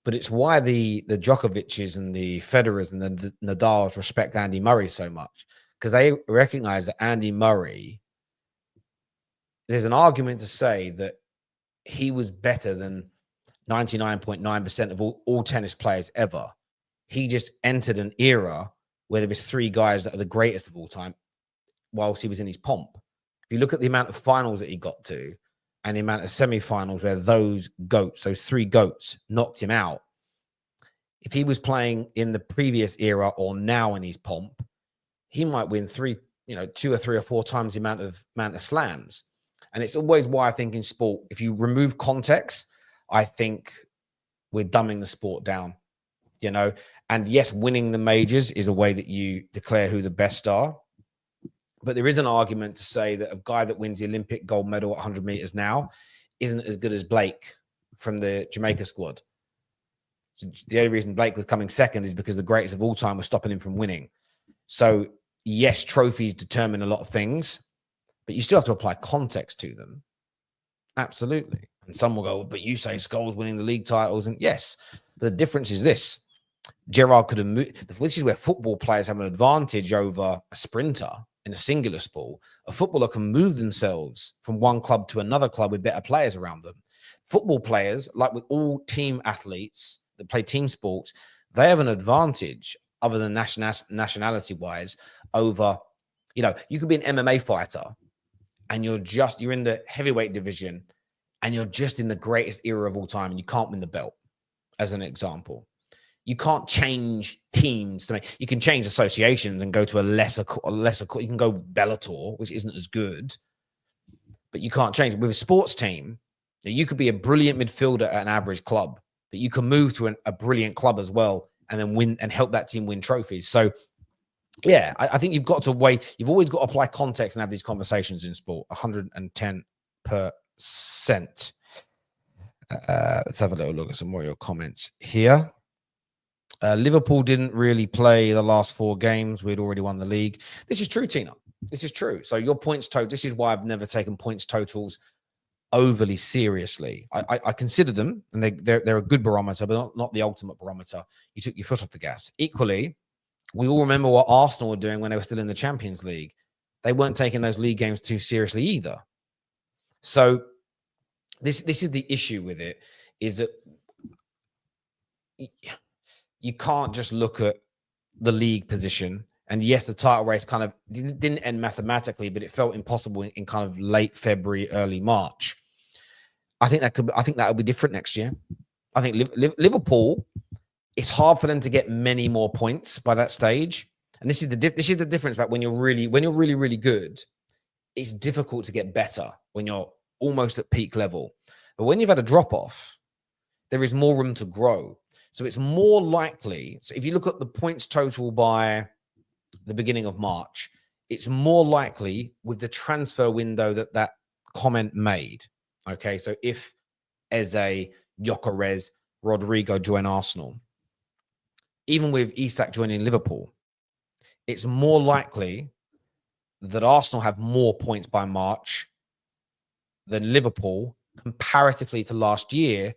But it's why the Djokovic's and the Federers and the Nadals respect Andy Murray so much, because they recognize that Andy Murray, there's an argument to say that he was better than 99.9% of all tennis players ever. He just entered an era where there was 3 guys that are the greatest of all time whilst he was in his pomp. If you look at the amount of finals that he got to, and the amount of semi-finals where those 3 goats knocked him out. If he was playing in the previous era or now in his pomp, he might win 2 or 3 or 4 times the amount of slams. And it's always why I think in sport, if you remove context, I think we're dumbing the sport down, you know. And yes, winning the majors is a way that you declare who the best are. But there is an argument to say that a guy that wins the Olympic gold medal at 100 meters now isn't as good as Blake from the Jamaica squad. So the only reason Blake was coming second is because the greatest of all time was stopping him from winning. So yes, trophies determine a lot of things, but you still have to apply context to them. Absolutely. And some will go, but you say Scholes winning the league titles. And yes, but the difference is this. Gerrard could have moved. This is where football players have an advantage over a sprinter. In a singular sport, a footballer can move themselves from one club to another club with better players around them. Football players, like with all team athletes that play team sports, they have an advantage other than nationality-wise over, you could be an MMA fighter and you're in the heavyweight division and you're just in the greatest era of all time and you can't win the belt, as an example. You can't change teams to make. You can change associations and go to a lesser. You can go Bellator, which isn't as good, but you can't change. With a sports team, you could be a brilliant midfielder at an average club, but you can move to a brilliant club as well, and then win and help that team win trophies. So, yeah, I think you've got to wait. You've always got to apply context and have these conversations in sport. 110%. Let's have a little look at some more of your comments here. Liverpool didn't really play the last 4 games. We'd already won the league. This is true, Tina. This is true. So your points total, this is why I've never taken points totals overly seriously. I consider them, and they're a good barometer, but not the ultimate barometer. You took your foot off the gas. Equally, we all remember what Arsenal were doing when they were still in the Champions League. They weren't taking those league games too seriously either. So this is the issue with it, is that you can't just look at the league position. And yes, the title race kind of didn't end mathematically, but it felt impossible in kind of late February, early March. I think that would be different next year. I think Liverpool, it's hard for them to get many more points by that stage. And this is the difference about when you're really good. It's difficult to get better when you're almost at peak level. But when you've had a drop off, there is more room to grow. So it's more likely. So if you look at the points total by the beginning of March, it's more likely with the transfer window that comment made. Okay, so if Eze, Gyökeres, Rodrygo join Arsenal, even with Isak joining Liverpool, it's more likely that Arsenal have more points by March than Liverpool comparatively to last year,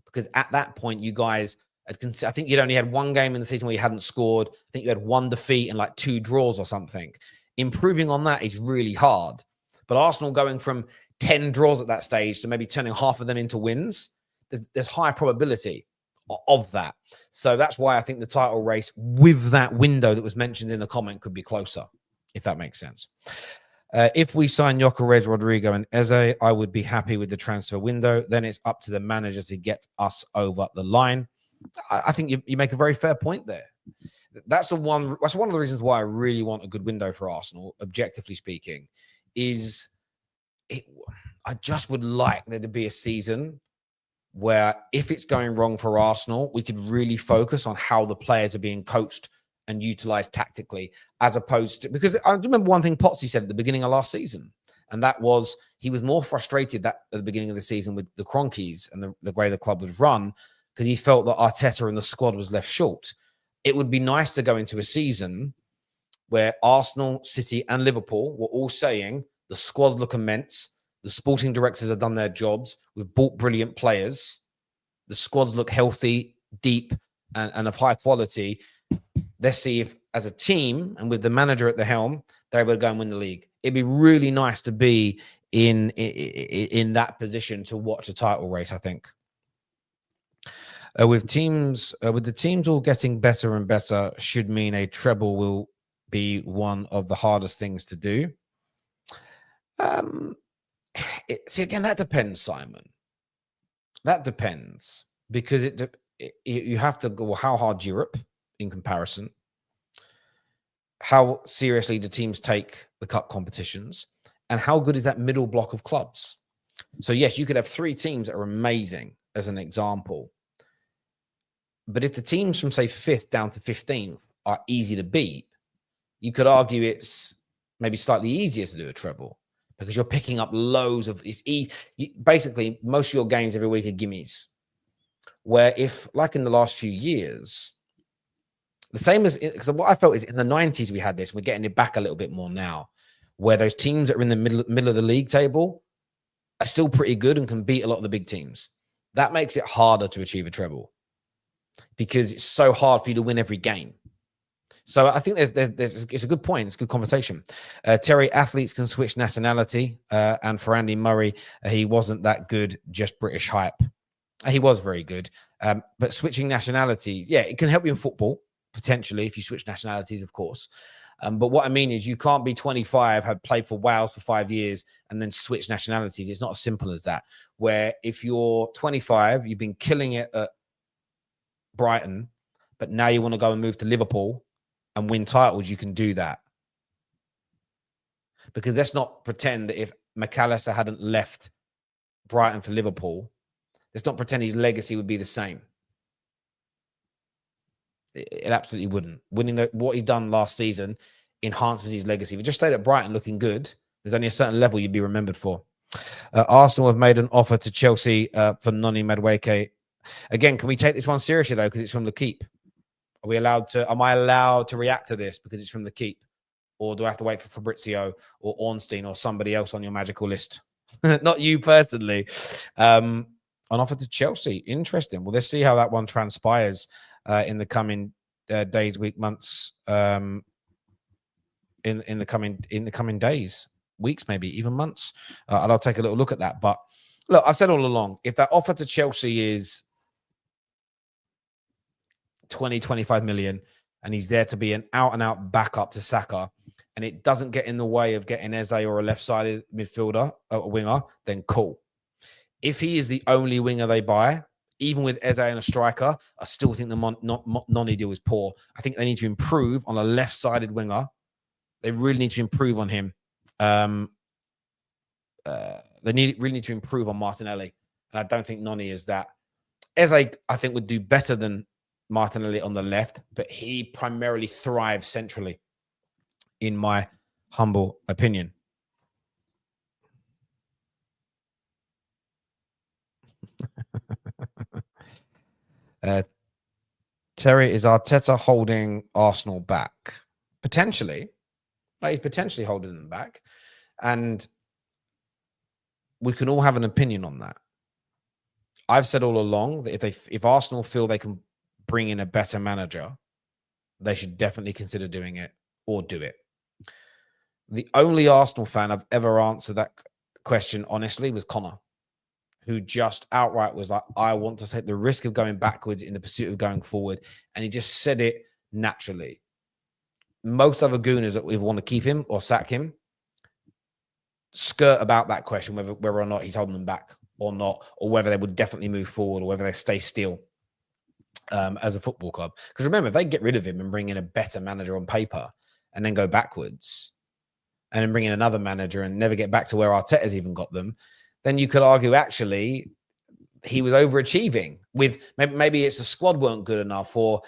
because at that point you guys, I think you'd only had 1 game in the season where you hadn't scored. I think you had 1 defeat and like 2 draws or something. Improving on that is really hard. But Arsenal going from 10 draws at that stage to maybe turning half of them into wins, there's high probability of that. So that's why I think the title race with that window that was mentioned in the comment could be closer, if that makes sense. If we sign Gyökeres, Rodrygo, and Eze, I would be happy with the transfer window. Then it's up to the manager to get us over the line. I think you make a very fair point there. That's one of the reasons why I really want a good window for Arsenal, objectively speaking, is I just would like there to be a season where if it's going wrong for Arsenal, we could really focus on how the players are being coached and utilized tactically, as opposed to, because I remember one thing Potsy said at the beginning of last season, and that was he was more frustrated that at the beginning of the season with the Cronkies and the way the club was run, because he felt that Arteta and the squad was left short. It would be nice to go into a season where Arsenal, City, and Liverpool were all saying the squads look immense, the sporting directors have done their jobs, we've bought brilliant players, the squads look healthy, deep, and of high quality. Let's see if, as a team, and with the manager at the helm, they're able to go and win the league. It'd be really nice to be in that position to watch a title race, I think. With the teams all getting better and better, should mean a treble will be one of the hardest things to do. See, again, that depends, Simon. That depends, because you have to go, how hard Europe in comparison? How seriously do teams take the cup competitions? And how good is that middle block of clubs? So yes, you could have 3 teams that are amazing, as an example. But if the teams from, say, 5th down to 15th are easy to beat, you could argue it's maybe slightly easier to do a treble, because you're picking up loads of, basically most of your games every week are gimmies. Where if, like in the last few years, the same as, because what I felt is in the 90s we had this, we're getting it back a little bit more now, where those teams that are in the middle of the league table are still pretty good and can beat a lot of the big teams. That makes it harder to achieve a treble, because it's so hard for you to win every game. So I think it's a good point. It's a good conversation. Terry, athletes can switch nationality. And for Andy Murray, he wasn't that good, just British hype. He was very good. But switching nationalities, yeah, it can help you in football, potentially, if you switch nationalities, of course. But what I mean is you can't be 25, have played for Wales for 5 years, and then switch nationalities. It's not as simple as that. Where if you're 25, you've been killing it at Brighton, but now you want to go and move to Liverpool and win titles, you can do that. Because let's not pretend that if McAllister hadn't left Brighton for Liverpool, let's not pretend his legacy would be the same. It absolutely wouldn't. Winning what he's done last season enhances his legacy. If he just stayed at Brighton looking good, there's only a certain level you'd be remembered for. Arsenal have made an offer to Chelsea for Noni Madueke. Again, can we take this one seriously though? Because it's from the keep. Are we allowed to? Am I allowed to react to this because it's from the keep, or do I have to wait for Fabrizio or Ornstein or somebody else on your magical list? Not you personally. An offer to Chelsea. Interesting. Well, let's see how that one transpires in the coming days, week, months. In the coming days, weeks, maybe even months. And I'll take a little look at that. But look, I've said all along, if that offer to Chelsea is 20, 25 million, and he's there to be an out-and-out backup to Saka, and it doesn't get in the way of getting Eze or a left-sided midfielder, a winger, then cool. If he is the only winger they buy, even with Eze and a striker, I still think the Noni deal is poor. I think they need to improve on a left-sided winger. They really need to improve on him. They really need to improve on Martinelli, and I don't think Noni is that. Eze, I think, would do better than Martinelli on the left, but he primarily thrives centrally, in my humble opinion. Terry, is Arteta holding Arsenal back? Potentially. He's potentially holding them back. And we can all have an opinion on that. I've said all along that if Arsenal feel they can bring in a better manager, they should definitely consider doing it or do it. The only Arsenal fan I've ever answered that question honestly was Connor, who just outright was like, I want to take the risk of going backwards in the pursuit of going forward. And he just said it naturally. Most other gooners that we want to keep him or sack him skirt about that question, whether or not he's holding them back or not, or whether they would definitely move forward or whether they stay still as a football club. Because remember, if they get rid of him and bring in a better manager on paper and then go backwards and then bring in another manager and never get back to where Arteta's even got them, then you could argue actually he was overachieving with maybe it's the squad weren't good enough or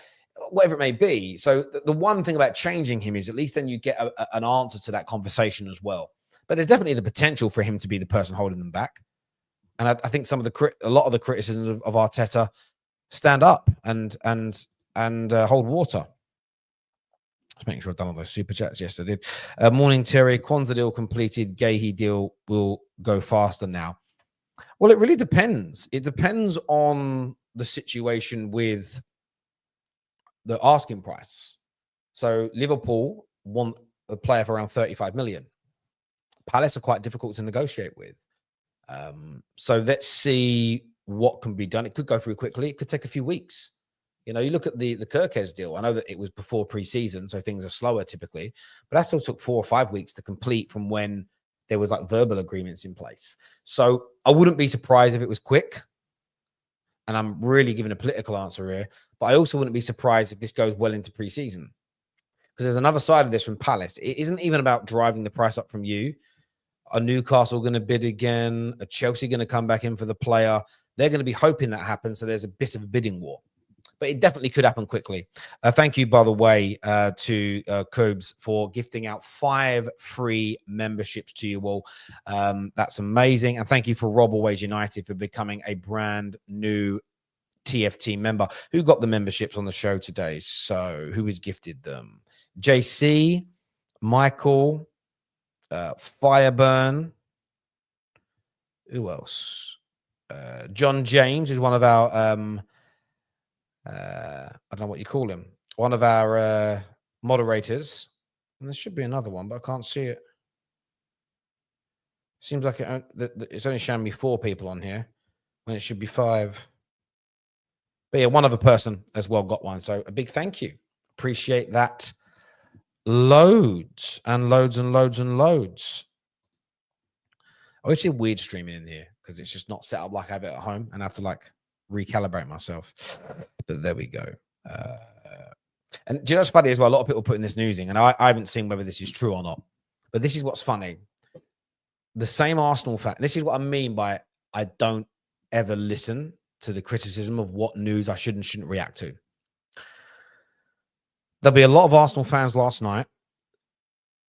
whatever it may be. So the one thing about changing him is at least then you get an answer to that conversation as well. But there's definitely the potential for him to be the person holding them back. And I think a lot of the criticisms of Arteta stand up and hold water. Just making sure I've done all those super chats. Yes, I did. Morning, Terry. Kwanzaa deal completed. Gahey deal will go faster now. Well, it really depends. It depends on the situation with the asking price. So Liverpool want a player for around 35 million. Palace are quite difficult to negotiate with. So let's see what can be done. It could go through quickly. It could take a few weeks. You know, you look at the Kirkes deal. I know that it was before pre-season, so things are slower typically, but that still took 4 or 5 weeks to complete from when there was like verbal agreements in place. So I wouldn't be surprised if it was quick. And I'm really giving a political answer here, but I also wouldn't be surprised if this goes well into pre-season. Because there's another side of this from Palace. It isn't even about driving the price up from you. Are Newcastle going to bid again? Are Chelsea going to come back in for the player? They're going to be hoping that happens. So there's a bit of a bidding war. But it definitely could happen quickly. Thank you, by the way, to Cobes for gifting out 5 free memberships to you all. That's amazing. And thank you for Rob Always United for becoming a brand new TFT member. Who got the memberships on the show today? So who is gifted them? JC, Michael, Fireburn. Who else? John James is one of our I don't know what you call him. One of our moderators. And there should be another one, but I can't see it. Seems like it's only showing me 4 people on here when it should be 5. But yeah, one other person as well got one. So a big thank you. Appreciate that. Loads and loads and loads and loads. I always feel weird streaming in here because it's just not set up like I have it at home and I have to like recalibrate myself. But there we go. And do you know what's funny as well? A lot of people putting this news in, and I haven't seen whether this is true or not. But this is what's funny. The same Arsenal fan. This is what I mean by I don't ever listen to the criticism of what news I should and shouldn't react to. There'll be a lot of Arsenal fans last night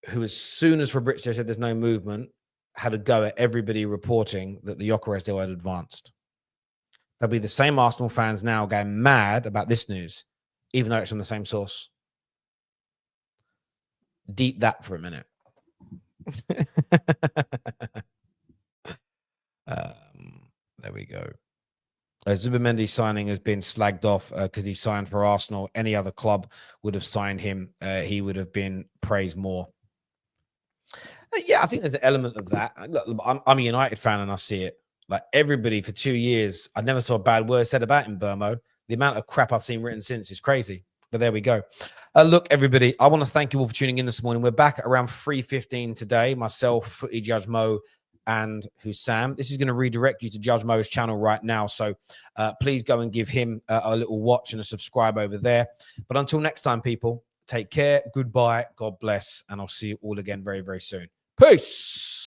who, as soon as Fabrizio said there's no movement, had a go at everybody reporting that the Gyökeres deal had advanced. There'll be the same Arsenal fans now going mad about this news, even though it's from the same source. Deep that for a minute. There we go. Zubimendi signing has been slagged off because he signed for Arsenal. Any other club would have signed him. He would have been praised more. Yeah, I think there's an element of that. Look, I'm a United fan and I see it. Like everybody for 2 years, I never saw a bad word said about Mbeumo. The amount of crap I've seen written since is crazy. But there we go. Look, everybody, I want to thank you all for tuning in this morning. We're back at around 3:15 today. Myself, Footy Judge Mo, and Hussam. This is going to redirect you to Judge Mo's channel right now. So please go and give him a little watch and a subscribe over there. But until next time, people, take care. Goodbye. God bless. And I'll see you all again very, very soon. Peace.